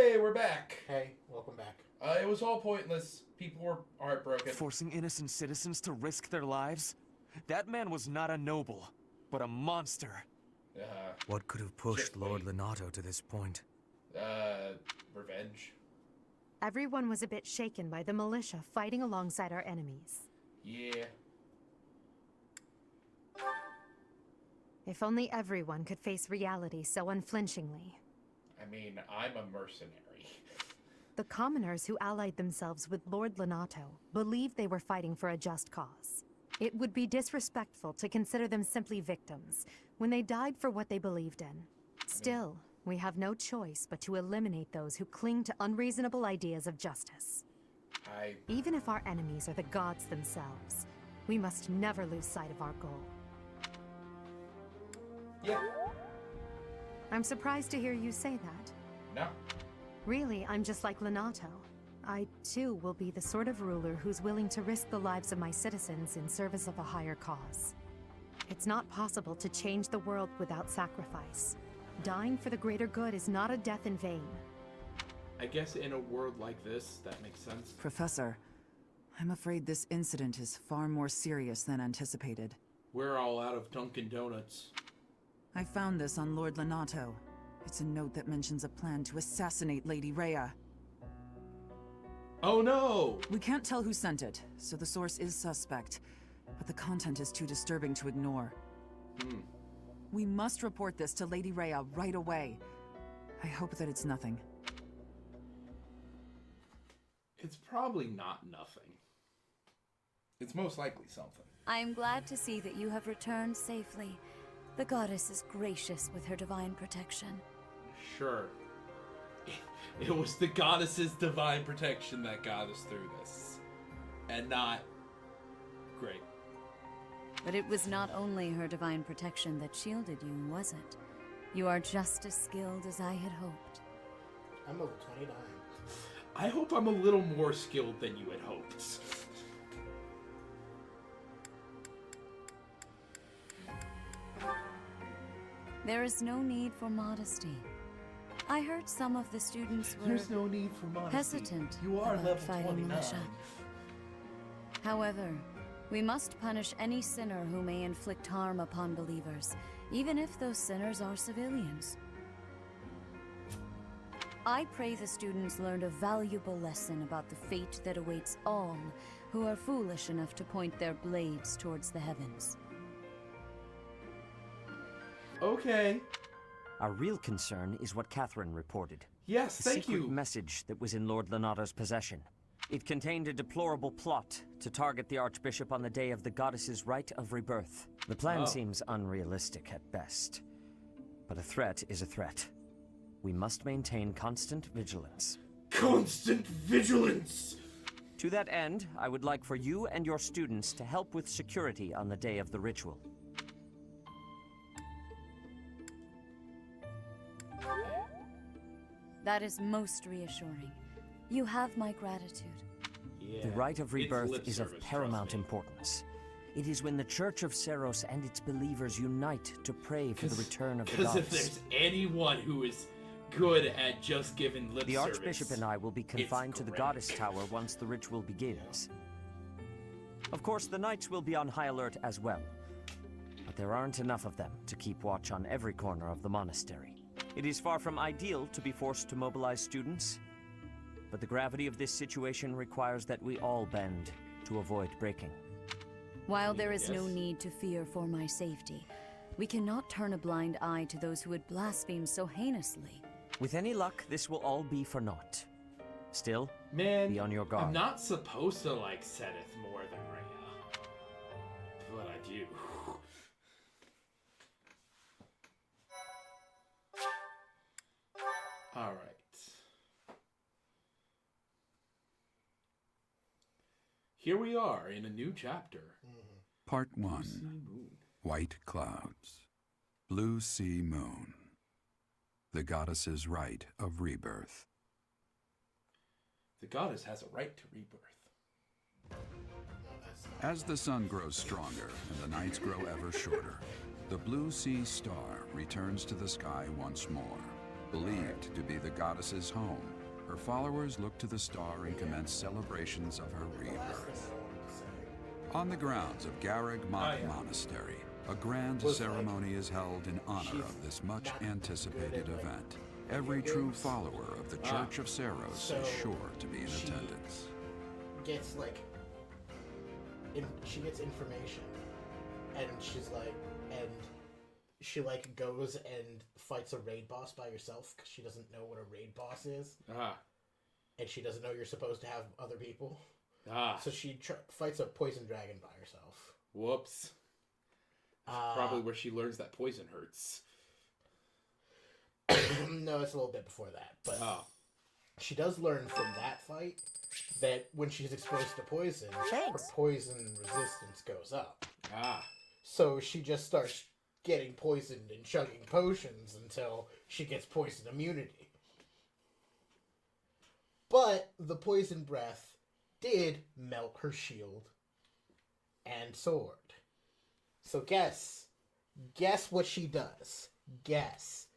Hey, we're back. Hey, welcome back. It was all pointless. People were heartbroken. Forcing innocent citizens to risk their lives? That man was not a noble, but a monster. What could have pushed Lord Lenato to this point? Revenge. Everyone was a bit shaken by the militia fighting alongside our enemies. Yeah. If only everyone could face reality so unflinchingly. I mean, I'm a mercenary. The commoners who allied themselves with Lord Lenato believed they were fighting for a just cause. It would be disrespectful to consider them simply victims when they died for what they believed in. Still, we have no choice but to eliminate those who cling to unreasonable ideas of justice. Even if our enemies are the gods themselves, we must never lose sight of our goal. Yeah. I'm surprised to hear you say that. No. Really, I'm just like Lenato. I, too, will be the sort of ruler who's willing to risk the lives of my citizens in service of a higher cause. It's not possible to change the world without sacrifice. Dying for the greater good is not a death in vain. I guess in a world like this, that makes sense. Professor, I'm afraid this incident is far more serious than anticipated. We're all out of Dunkin' Donuts. I found this on Lord Lenato. It's a note that mentions a plan to assassinate Lady Rhea. Oh no! We can't tell who sent it, so the source is suspect. But the content is too disturbing to ignore. We must report this to Lady Rhea right away. I hope that it's nothing. It's probably not nothing. It's most likely something. I am glad to see that you have returned safely. The goddess is gracious with her divine protection. Sure. It was the goddess's divine protection that got us through this. And not... great. But it was not only her divine protection that shielded you, was it? You are just as skilled as I had hoped. I'm over 29. I hope I'm a little more skilled than you had hoped. There is no need for modesty. I heard some of the students were There's no need for modesty. hesitant You are about level fighting 29. militia. However, we must punish any sinner who may inflict harm upon believers, even if those sinners are civilians. I pray the students learned a valuable lesson about the fate that awaits all who are foolish enough to point their blades towards the heavens. Okay. Our real concern is what Catherine reported. Yes, the thank secret you. message that was in Lord Lenato's possession. It contained a deplorable plot to target the Archbishop on the day of the goddess's rite of rebirth. The plan seems unrealistic at best, but a threat is a threat. We must maintain constant vigilance. Constant vigilance! To that end, I would like for you and your students to help with security on the day of the ritual. That is most reassuring. You have my gratitude. Yeah, The rite of it's lip rebirth is of service, paramount trust me. importance. It is when the Church of Seros and its believers unite to pray for the return of the Because goddess. if there's anyone who is good at just giving lip The service, Archbishop and I will be confined to the great. Goddess Tower once the ritual begins. Of course, the Knights will be on high alert as well. But there aren't enough of them to keep watch on every corner of the monastery. It is far from ideal to be forced to mobilize students, but the gravity of this situation requires that we all bend to avoid breaking. While there is no Yes. need to fear for my safety, we cannot turn a blind eye to those who would blaspheme so heinously. With any luck, this will all be for naught. Still, Man, be on your guard. I'm not supposed to like Seth more than Rhea, but I do. All right. Here we are in a new chapter. Part Sea 1. Moon. White Clouds. Blue Sea Moon. The Goddess's Rite of Rebirth. The goddess has a right to rebirth. As the sun grows stronger and the nights grow ever shorter, the Blue Sea Star returns to the sky once more, believed to be the goddess's home her followers look to the star and commence celebrations of her rebirth. On the grounds of Garreg Monastery, a grand ceremony is held in honor of this much anticipated event. Every true follower of the Church of Seros is sure to be in attendance. Gets she gets information, and she's like, and she like goes and fights a raid boss by herself because she doesn't know what a raid boss is. And she doesn't know you're supposed to have other people. So she fights a poison dragon by herself. Whoops. Probably where she learns that poison hurts. No, it's a little bit before that. But she does learn from that fight that when she's exposed to poison, her poison resistance goes up. So she just starts getting poisoned and chugging potions until she gets poison immunity. But the poison breath did melt her shield and sword. So guess what she does. Guess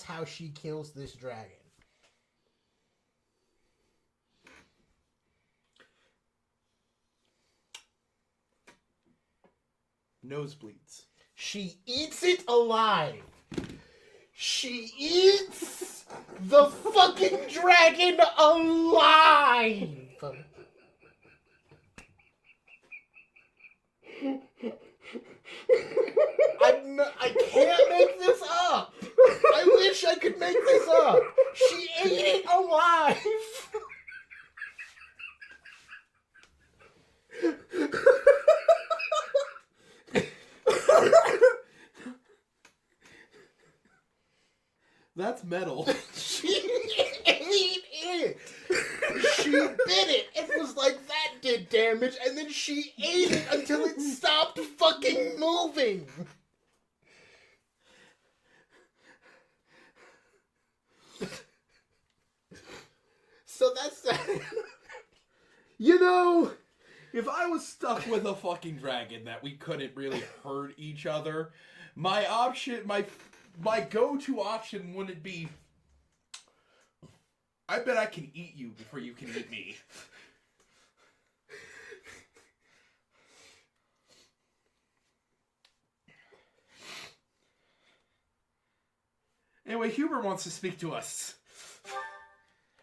how she kills this dragon. Nosebleeds. She eats it alive. She eats the fucking dragon alive. I can't make this up. I wish I could make this up. She ate it alive. That's metal. She ate it. She bit it. It was like that did damage, and then she ate it until it stopped fucking moving. So that's that. You know, if I was stuck with a fucking dragon that we couldn't really hurt each other, my go-to option wouldn't be, I bet I can eat you before you can eat me. Anyway, Huber wants to speak to us.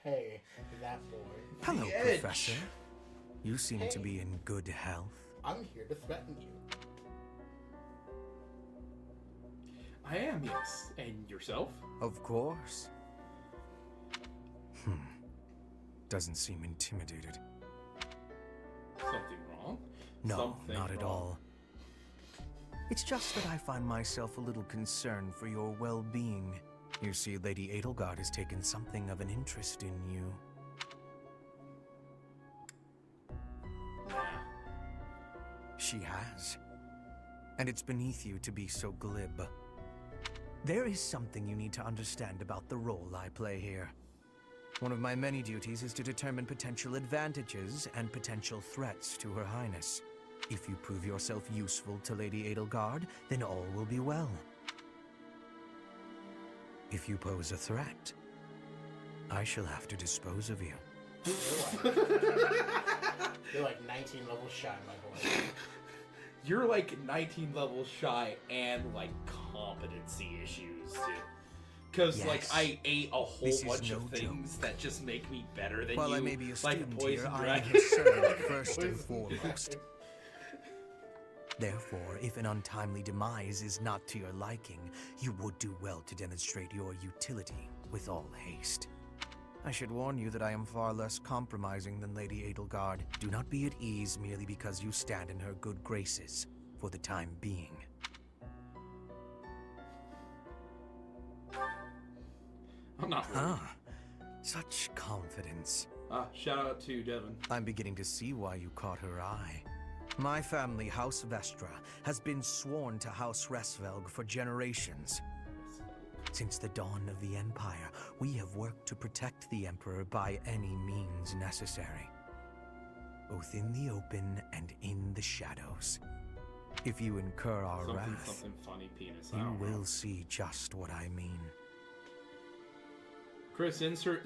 Hey, that boy. Hello, Professor. You seem to be in good health. I'm here to threaten you. I am, yes. And yourself? Of course. Doesn't seem intimidated. Something wrong? No, Something not at wrong. all. It's just that I find myself a little concerned for your well-being. You see, Lady Edelgard has taken something of an interest in you. She has. And it's beneath you to be so glib. There is something you need to understand about the role I play here. One of my many duties is to determine potential advantages and potential threats to Her Highness. If you prove yourself useful to Lady Edelgard, then all will be well. If you pose a threat, I shall have to dispose of you. You're like 19 levels shy, my boy. You're like 19 levels shy and like competency issues, dude. Because like I ate a whole bunch of things that just make me better than While you. I may be a like student poison here, I am dragon. his servant first and foremost. Therefore, if an untimely demise is not to your liking, you would do well to demonstrate your utility with all haste. I should warn you that I am far less compromising than Lady Edelgard. Do not be at ease merely because you stand in her good graces for the time being. I'm not worried. Such confidence. Shout out to Devin. I'm beginning to see why you caught her eye. My family, House Vestra, has been sworn to House Resvelg for generations. Since the dawn of the Empire, we have worked to protect the Emperor by any means necessary, both in the open and in the shadows. If you incur our wrath, something funny, penis. you will see just what I mean. Chris, insert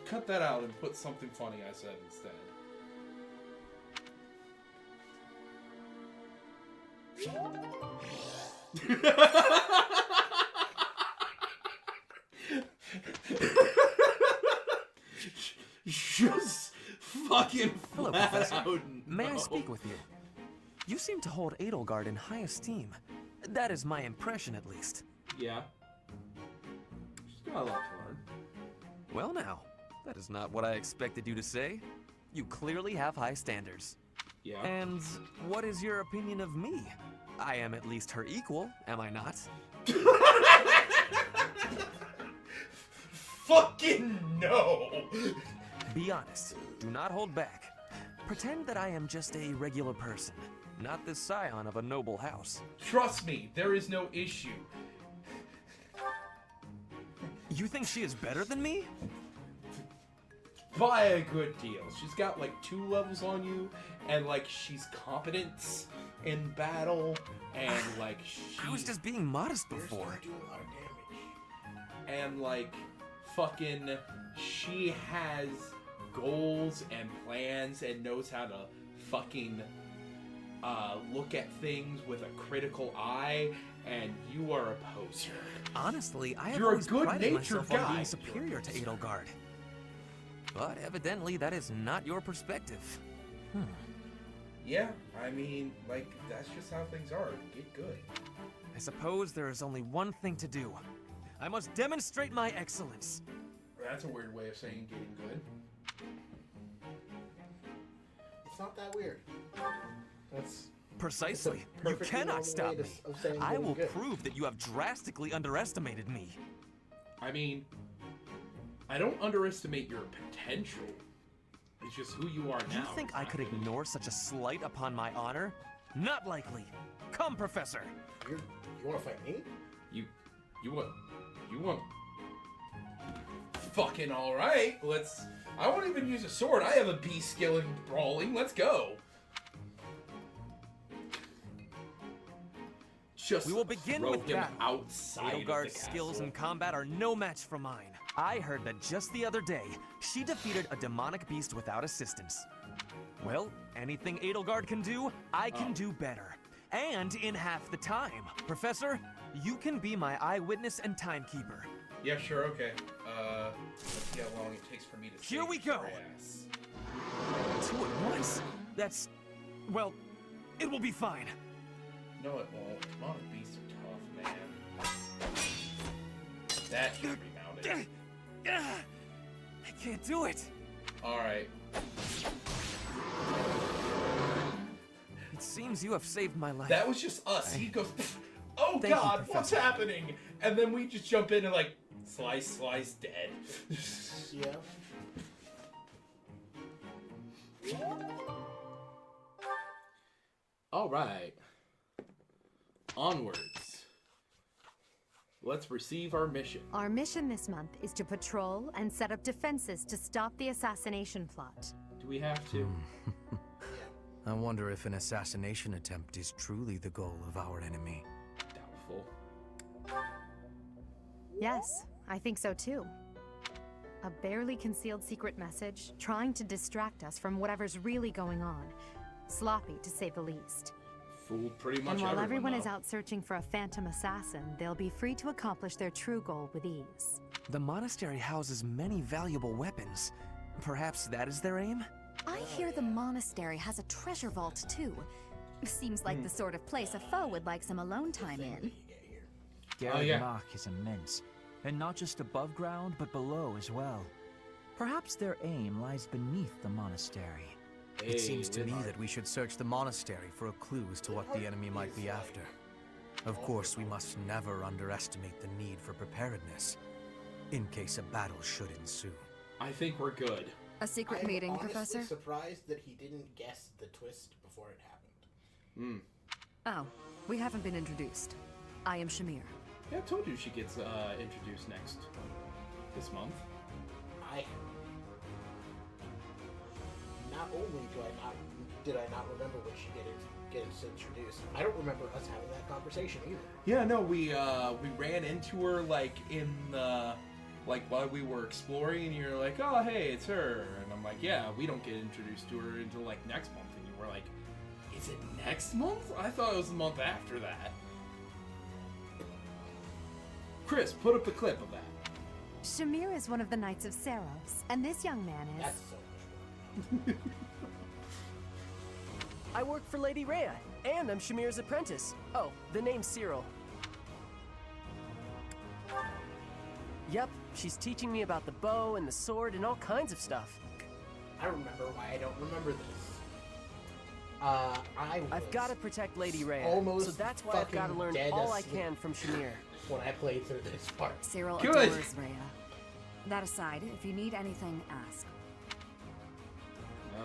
Cut that out and put something funny I said instead. Just fucking Hello, flat Professor. out May I no. speak with you? You seem to hold Edelgard in high esteem. That is my impression, at least. Yeah. She's got a lot to learn. Well now, that is not what I expected you to say. You clearly have high standards. Yeah. And what is your opinion of me? I am at least her equal, am I not? Fucking no! Be honest. Do not hold back. Pretend that I am just a regular person, not the scion of a noble house. Trust me, there is no issue. You think she is better than me? By a good deal. She's got like 2 levels on you, and like she's competent in battle, and like I was just being modest before. And like fucking she has goals and plans and knows how to fucking look at things with a critical eye, and you are a poser. Honestly, I have You're a always prided good-natured myself on guy. being superior to Edelgard. But evidently that is not your perspective. Yeah, I mean, like, that's just how things are. Get good. I suppose there is only one thing to do. I must demonstrate my excellence. That's a weird way of saying getting good. It's not that weird. That's Precisely. It's a You perfectly cannot normal stop way me. of saying I getting will good. prove that you have drastically underestimated me. I mean, I don't underestimate your potential. It's just who you are now. You think I could ignore such a slight upon my honor? Not likely. Come, Professor. You want to fight me? You want? Fucking all right. Let's. I won't even use a sword. I have a B skill in brawling. Let's go. Just We will begin throw with him battle. outside of the Edelgard's castle. skills in combat are no match for mine. I heard that just the other day, she defeated a demonic beast without assistance. Well, anything Edelgard can do, I can do better. And in half the time. Professor, you can be my eyewitness and timekeeper. Yeah, sure, okay. Let's see how long it takes for me to Here save we go. your ass. 2 at once? That's... well, it will be fine. No, it won't. Demonic beasts are tough, man. That should be mounted. I can't do it. Alright. It seems you have saved my life. That was just us. He goes, oh Thank you, god, what's Professor. happening? And then we just jump in and like, slice, dead. Yeah. Alright. Onwards. Let's receive our mission. Our mission this month is to patrol and set up defenses to stop the assassination plot. Do we have to? I wonder if an assassination attempt is truly the goal of our enemy. Doubtful. Yes, I think so too. A barely concealed secret message trying to distract us from whatever's really going on. Sloppy, to say the least. Fooled pretty much And while everyone though. is out searching for a phantom assassin, they'll be free to accomplish their true goal with ease. The monastery houses many valuable weapons. Perhaps that is their aim? I hear the monastery has a treasure vault too. Seems like the sort of place a foe would like some alone time in. Garreg Mach is immense, and not just above ground, but below as well. Perhaps their aim lies beneath the monastery. It seems to me that we should search the monastery for a clue as to what the enemy might be after. Of course, we must never underestimate the need for preparedness, in case a battle should ensue. I think we're good. A secret I'm meeting, honestly Professor? surprised that he didn't guess the twist before it happened. Oh, we haven't been introduced. I am Shamir. Yeah, I told you she gets introduced this month. Not only did I not remember when she gets introduced, I don't remember us having that conversation either. Yeah, no, we ran into her like in the like while we were exploring, and you're like, oh hey, it's her, and I'm like, yeah, we don't get introduced to her until like next month, and you were like, is it next month? I thought it was the month after that. Chris, put up the clip of that. Shamir is one of the Knights of Saros, and this young man is... That's so much work. I work for Lady Rhea, and I'm Shamir's apprentice. Oh, the name's Cyril. Yep, she's teaching me about the bow and the sword and all kinds of stuff. I remember why I don't remember this. I've got to protect Lady Rhea, almost so that's why I've got to learn all I can from Shamir. When I played through this part. Cyril adores Rhea. That aside, if you need anything, ask.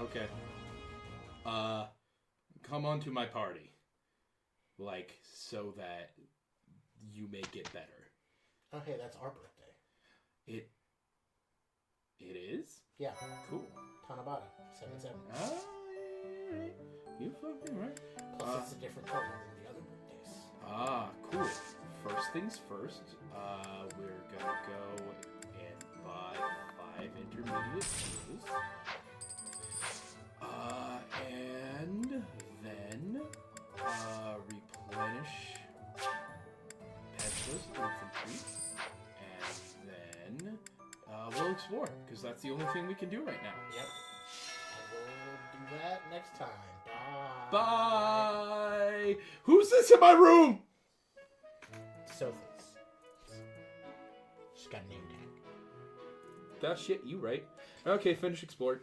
Okay. Come on to my party. Like, so that you may get better. Oh, hey, that's our birthday. It is? Yeah. Cool. Tanabata, 7/7. Ah, you fucking right. Plus, it's a different color than the other birthdays. Ah, cool. First things first, we're gonna go and buy 5 intermediate skills. And then, replenish Petra's infantry. And then, we'll explore, because that's the only thing we can do right now. Yep. We'll do that next time. Bye! Bye! Who's this in my room? Sophie's. She's got a name tag. That shit, you right. Okay, finish explore.